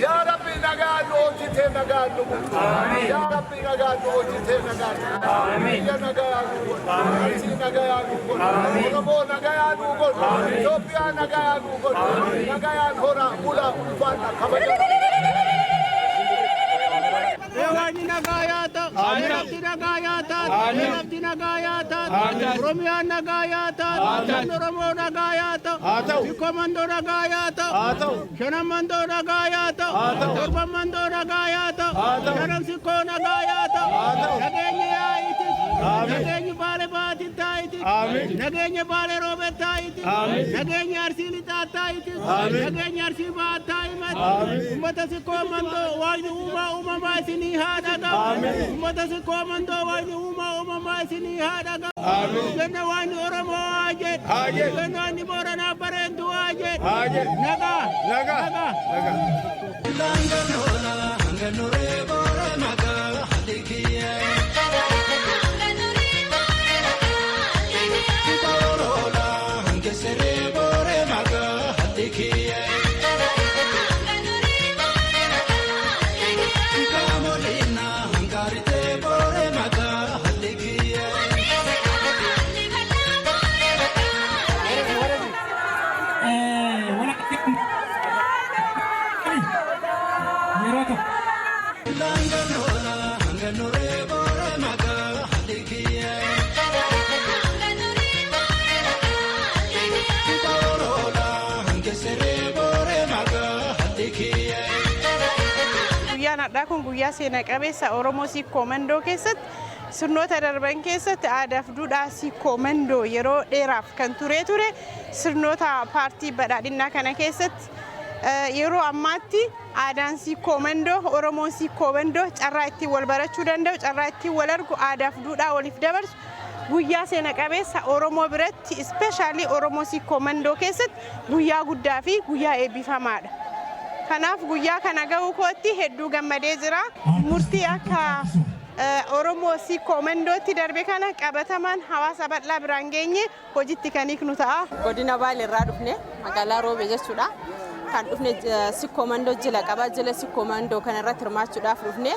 Ya Rabbi nagano jite nagano Ya Rabbi nagano jite nagano Amin ya nagano Arsi nagano Oromo nagano Ethiopia nagano Nagayan hora mula ufana kabaya Devani nagayata, Arabti nagayata, Arabti nagayata, Oromia nagayata, Oromo nagayata, Sikomando nagayata, Shanamando nagayata, Urbamando nagayata, Shanamsiko nagayata, Nagenya iti, Nagenya bale bati taiti, Nagenya bale robet taiti, Nagenya arsilita taiti, Nagenya arsiba taimat, Ummata sikomando wajdu uma maisini hadaga, Ummata sikomando wajdu uma maisini hadaga, Gana wajdu Oromo ajet, Gana wajdu Borana Barendu ajet, Naga. Kun guyyaa seenaa qabeessa Oromoo Siikoomandoo keessatti sirnoota darban keessatti aadaaf duudhaa Siikoomandoo yeroo dheeraaf kan ture sirnoota paartii badhaadhinaa kana keessatti yeroo ammaatti aadaan Siikoomandoo Oromoo Siikoomandoo carraa ittiin wal barachuu danda'u carraa ittiin wal argu aadaaf duudhaa waliif dabarsu guyyaa seenaa qabeessa Oromoo biratti ispeeshaalii Oromoo Siikoomandoo keessatti guyyaa guddaa fi guyyaa eebbifamaadha. Kanaaf guyyaa kana ga'uu kootti hedduu gammadee jira. Murtii akka Oromoo Siikoomandootti darbe kana qabatamaan hawaasa bal'aa biraan geenye hojiitti kan hiiknu ta'a. Godina Baaleerraa dhufne magaalaa Roobee jechuudha. Kan dhufne Siikoomandoo jila qaba. Jila Siikoomandoo kana irratti hirmaachuudhaaf dhufne.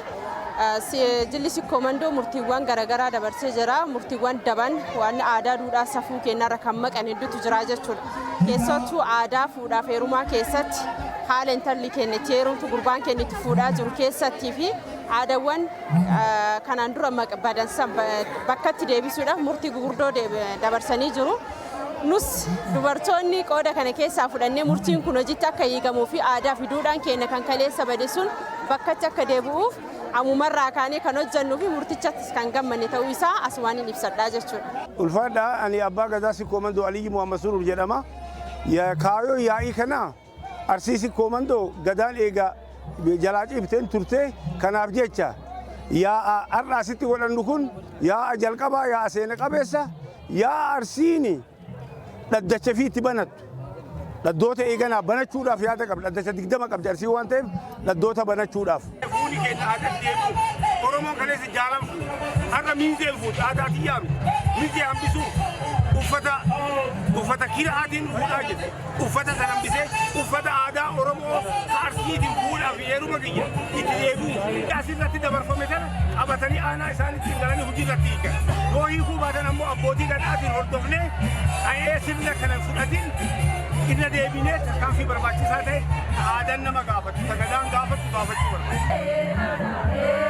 Jilli Siikoomandoo murtiiwwan garaagaraa dabarsee jira. Murtiiwwan daban waan aadaa duudhaa safuu keenyarra kan maqan hedduutu jira jechuudha. Keessattuu aadaa fuudhaaf heerumaa keessatti haala intalli keenya itti heerumtu gurbaan keenya itti fuudhaa jiru keessattii fi aadaawwan kanaan dura badansan bakkatti deebisuudhaaf murtii gurguddoo dabarsanii jiru. Nus dubartoonni qooda kana keessaa fudhannee murtiin kun hojiitti akka hiikamuu fi aadaa fi duudhaan keenya kan kaleessa bade sun bakkatti akka deebi'uuf ammumarraa kaanee kan hojjannuu fi murtichattis kan gammanne ta'uu isaa asumaan hin ibsadhaa jechuudha. Ulfaadhaa ani abbaa gadaa Siikoomandoo Aliyyi Muhammad Surur jedhama. Kaayoo yaa'ii kana Arsii Siikoomandoo gadaan eegaa jalaa ciibteen turte kanaaf jecha yaa'a har'a asitti godhannu kun yaa'a jalqabaa yaa'a seena qabeessa yaa'a Arsiini dhaddacha fi itti banattu. Dhaddoota eeganaa banachuudhaaf yaada qabdi. Dhaddacha 20 qabdi Arsii waan ta'eef dhaddoota banachuudhaaf. Fuuni keenya aadaa deemu Oromoon kaleessa jaalamtu har'a miinzee fuuti aadaa xiyyaanu miinzee hambisuu uffata kiraatiin fuudhaa jiru. Uffata sana hambisee uffata aadaa Oromoo Arsiitiin fuudhaa fi heeruma kiyya itti deebi'u. Asirratti dabarfame sana qabatanii aanaa isaaniitti galanii hojiirratti hiikan. Yoo hiikuu baatan ammoo abbootii gadaatiin hordofnee qa'ee sirna kana fudhatiin inna deebinee tarkaanfii barbaachisaa ta'e aadaan nama gaafatu, sagadaan gaafatu gaafachuu barbaada.